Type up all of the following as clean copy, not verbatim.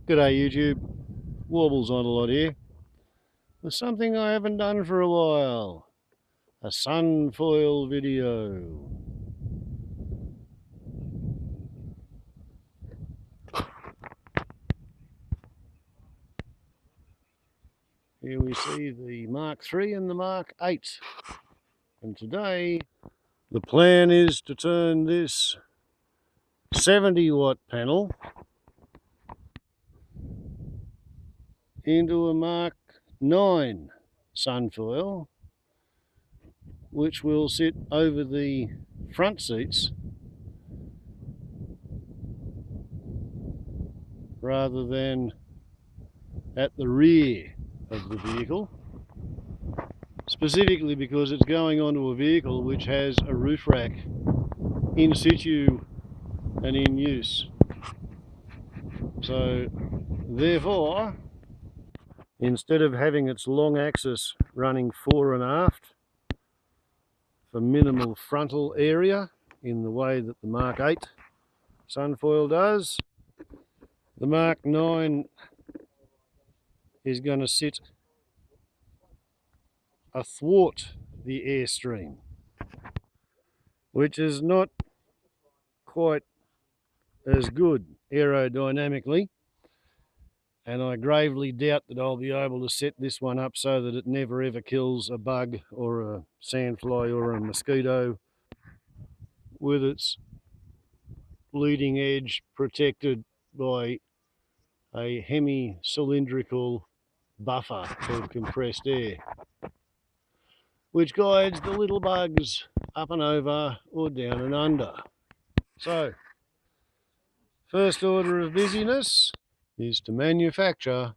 G'day YouTube, Warbles on a lot here. There's something I haven't done for a while. A SunFoil video. Here we see the Mark III and the Mark VIII. And today the plan is to turn this 70 watt panel into a Mark 9 SunFoil, which will sit over the front seats rather than at the rear of the vehicle, specifically because it's going onto a vehicle which has a roof rack in situ and in use. So therefore, instead of having its long axis running fore and aft for minimal frontal area in the way that the Mark 8 SunFoil does, the Mark 9 is going to sit athwart the airstream, which is not quite as good aerodynamically, and I gravely doubt that I'll be able to set this one up so that it never ever kills a bug or a sandfly or a mosquito with its leading edge protected by a hemi-cylindrical buffer of compressed air, which guides the little bugs up and over or down and under. So, first order of busyness is to manufacture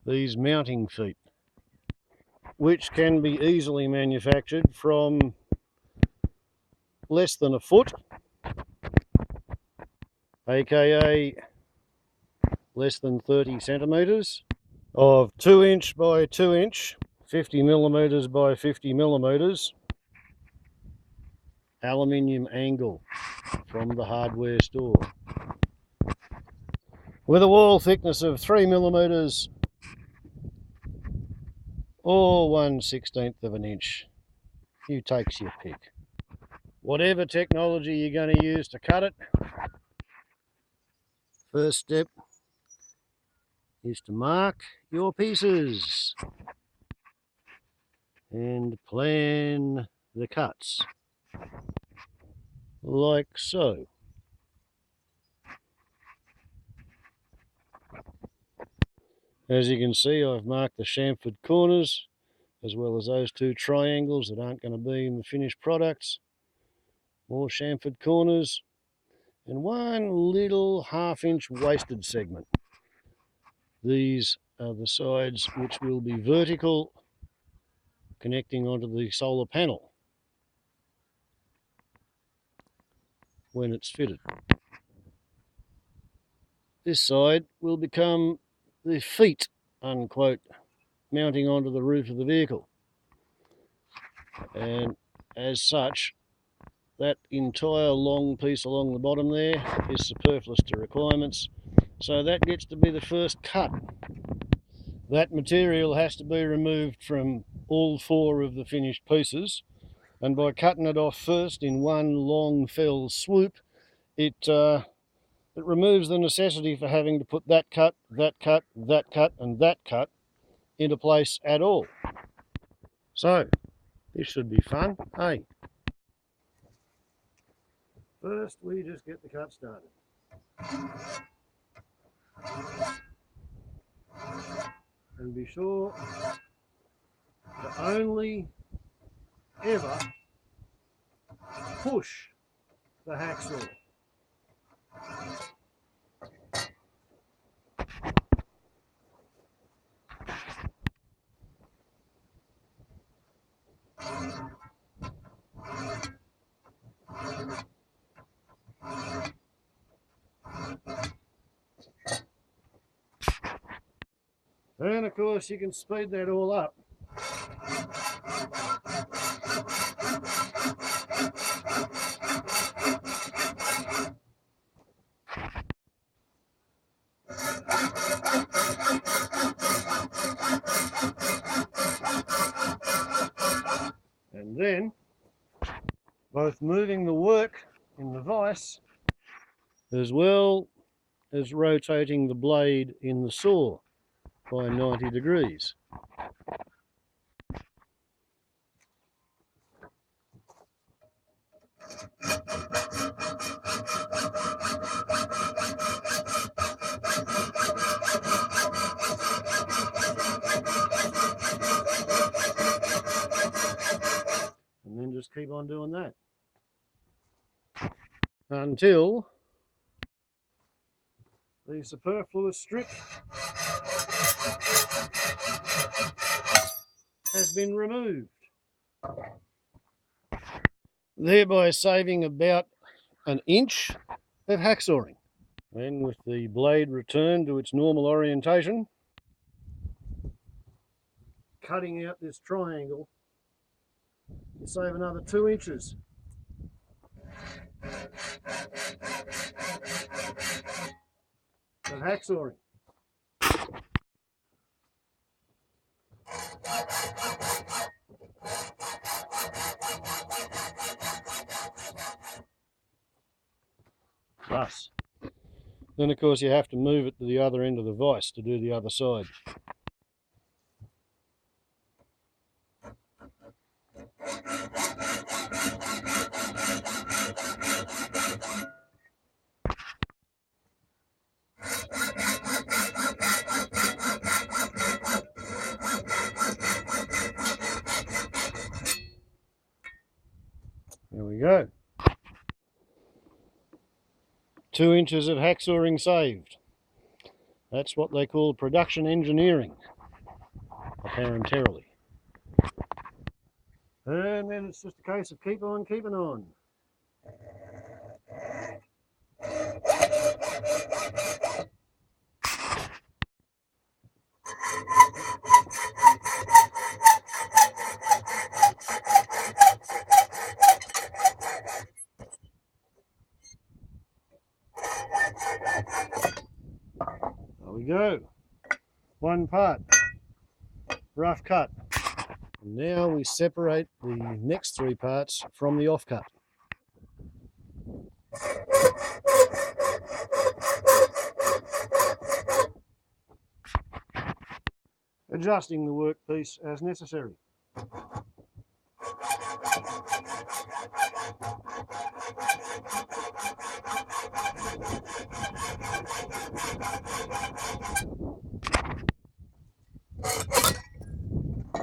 these mounting feet, which can be easily manufactured from less than a foot, aka less than 30 centimetres, of 2 inch by 2 inch, 50 millimetres by 50 millimetres aluminium angle from the hardware store, with a wall thickness of 3 millimetres or 1/16 of an inch. You takes your pick. Whatever technology you're going to use to cut it, first step is to mark your pieces and plan the cuts, like so. As you can see, I've marked the chamfered corners, as well as those two triangles that aren't going to be in the finished products. More chamfered corners, and one little 1/2 inch wasted segment. These are the sides which will be vertical, connecting onto the solar panel when it's fitted. This side will become the feet, unquote, mounting onto the roof of the vehicle, and as such that entire long piece along the bottom there is superfluous to requirements, so that gets to be the first cut. That material has to be removed from all 4 of the finished pieces, and by cutting it off first in one long fell swoop, it removes the necessity for having to put that cut, that cut, that cut and that cut into place at all. So this should be fun, hey? First we just get the cut started. And be sure to only ever push the hacksaw. And of course you can speed that all up. both moving the work in the vise as well as rotating the blade in the saw by 90 degrees. And then just keep on doing that until the superfluous strip has been removed, thereby saving about an inch of hacksawing. Then with the blade returned to its normal orientation, cutting out this triangle to save another 2 inches. Of hacksawing. Thus. Then of course you have to move it to the other end of the vise to do the other side. There we go. 2 inches of hacksawing saved. That's what they call production engineering, apparentarily. And then it's just a case of keep on keeping on. There we go. One part, rough cut. And now we separate the next 3 parts from the offcut. Adjusting the workpiece as necessary.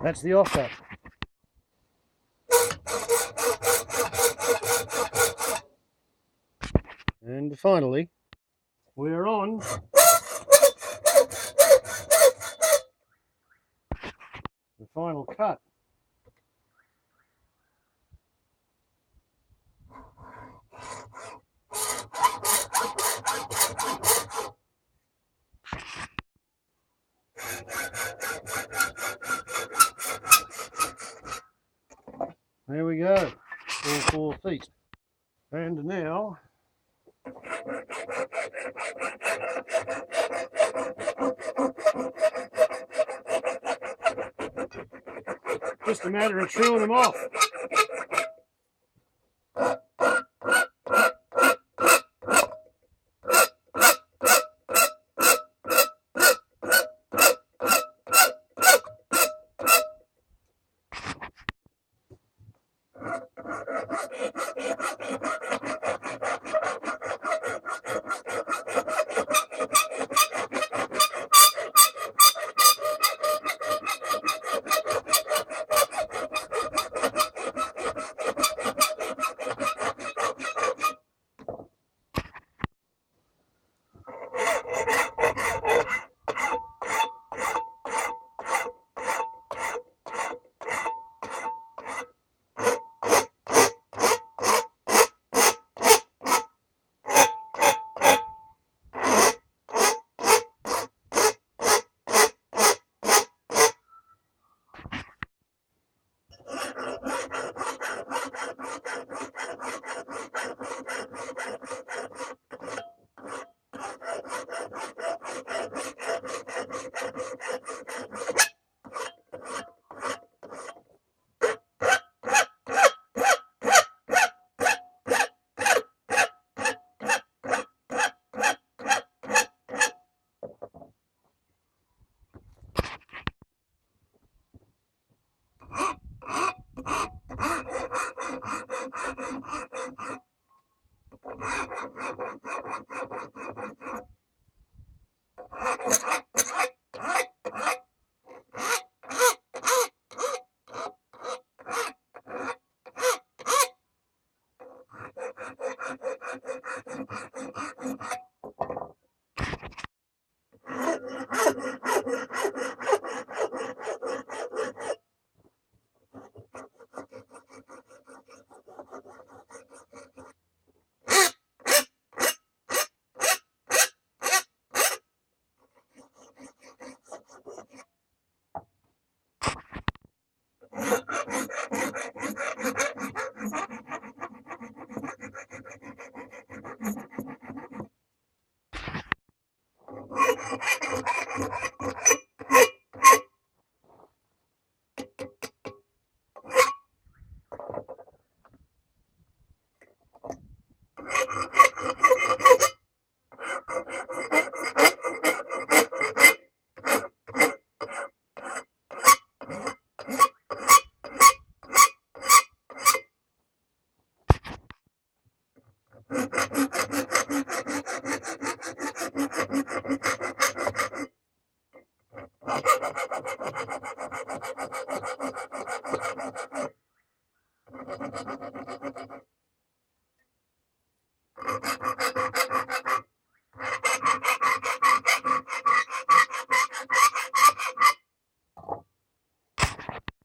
That's the offcut. And finally, we're on the final cut. There we go, all 4 feet. And now just a matter of truing them off.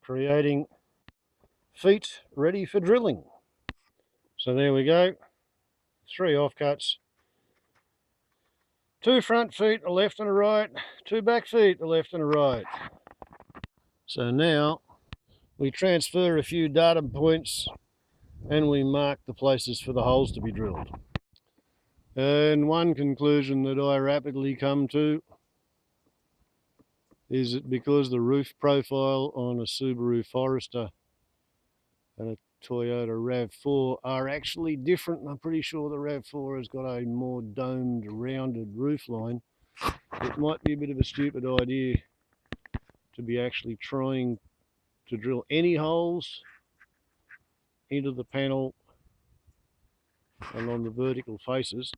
Creating feet ready for drilling. So there we go, 3 offcuts, 2 front feet, a left and a right, 2 back feet, a left and a right. So now we transfer a few data points and we mark the places for the holes to be drilled. And one conclusion that I rapidly come to is that because the roof profile on a Subaru Forester and a Toyota RAV4 are actually different, and I'm pretty sure the RAV4 has got a more domed, rounded roof line, it might be a bit of a stupid idea to be actually trying to drill any holes into the panel and on the vertical faces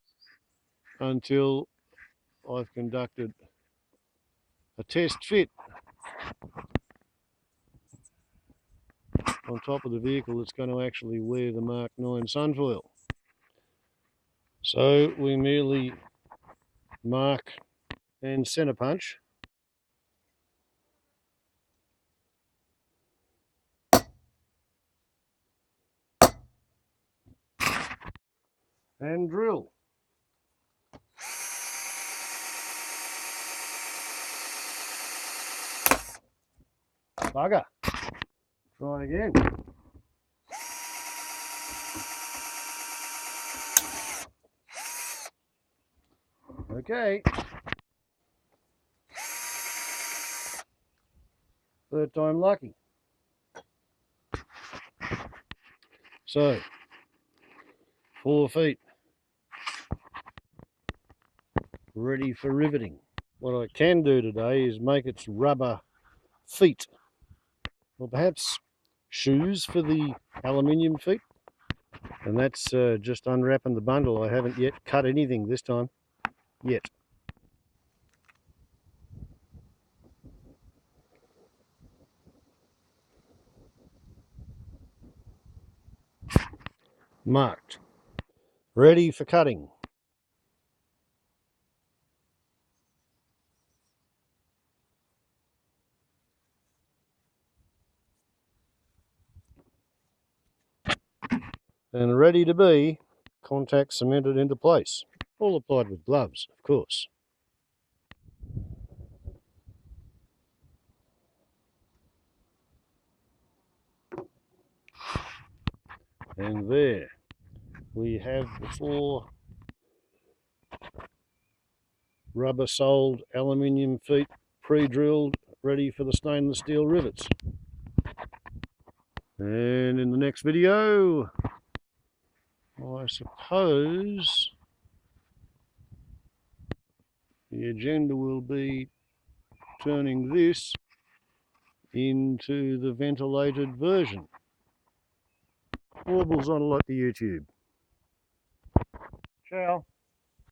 until I've conducted a test fit on top of the vehicle that's going to actually wear the Mk-9 SunFoil. So we merely mark and center punch and drill. Bugger. Try again. Okay. Third time lucky. So, 4 feet. Ready for riveting. What I can do today is make its rubber feet, or perhaps shoes for the aluminium feet. And that's just unwrapping the bundle. I haven't yet cut anything this time, yet. Marked. Ready for cutting. And ready to be contact cemented into place. All applied with gloves, of course. And there we have the 4 rubber soled aluminium feet pre-drilled, ready for the stainless steel rivets. And in the next video, I suppose the agenda will be turning this into the ventilated version. Warbles on like the YouTube. Ciao.